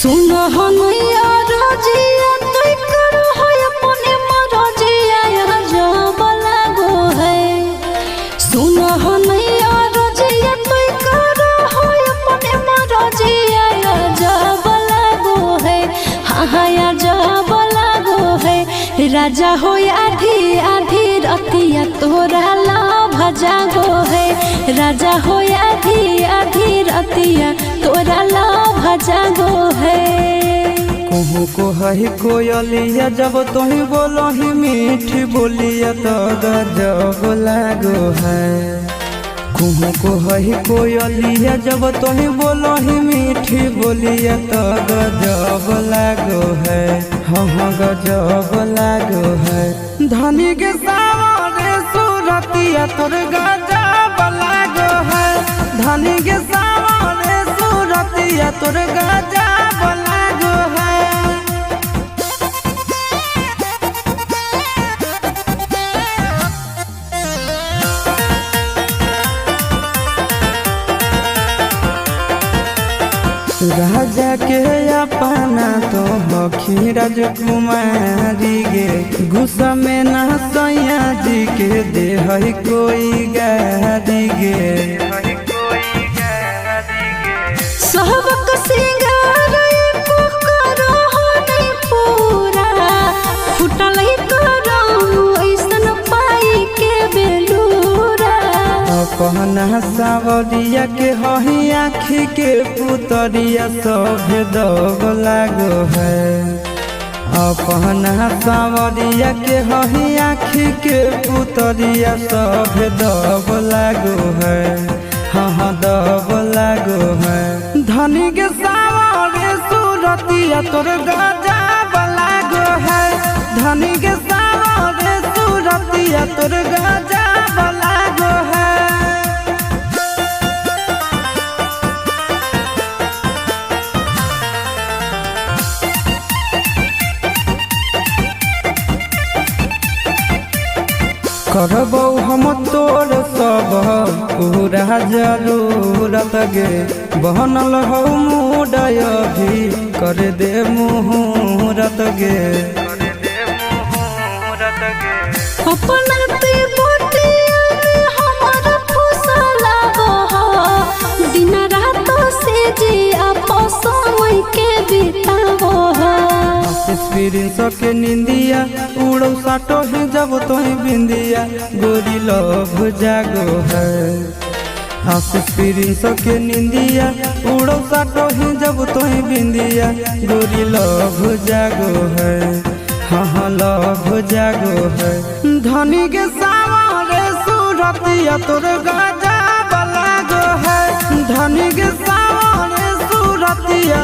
सुन हनैया रजिया तोय करो है अपने मरजिया जब लागो है। सुन हनैया रजिया तोय करो है अपने मरजिया जब लागो है। हाँ जब लागो है। राजा हो आधी आधी रतिया तोरा लाभ जागो है। राजा हो आधी आधी रतिया तोरा लाभ जागो है। कहूँ को है कोयलिया जब तुही बोलो ही मीठी बोलिया तो गजब लागो है। कहूँ को है कोयलिया जब तुही बोलो ही मीठी बोलिया तो गजब लागो है। हाँ गजब लागो है। धनी के सावरे सूरतिया तोर गजब लागो है। धनी के सावरे सूरतिया तोर गजब लागो है। राजा के अपना तो हखी राजकुमारी गे। गुस्सा में ना सैया जी के दे है कोई गारी गे। सहबक सिंगार एको करो नहीं पूरा। फुटल करो ऐसन पाई के बेलूरा। अपना सावरिया के हही आँखी के पुतरिया सब दब लागो है। अपना सावरिया के हही आँखी के पुतरिया सब दब लागो है। हाँ दब लागो है। धनी के सावरे सूरतिया तोर गजब लागो है। धनी के सावरे सूरतिया तोर गजब लागो है। करबौ हम तोर सब पूरा जरूरत गे। बनल हो मुडय भी कर दे मुहूर्त गे। अपना ते बोटिया में हमारा फुसलाबो हो। दिन रात से जी आपस समय के बिताबो हो। एक्सपीरियंस के निंदिया उड़ो साटो ही जब तोही बिंदिया गोरी लव जागो है। एक्सपीरियंस के निंदिया उड़ो साटो ही जब तोही बिंदिया गोरी लव जागो है। हाँ लव जागो है। धनी के सावरे सूरतिया तोर गजब लागो है। धनी के सावरे सूरतिया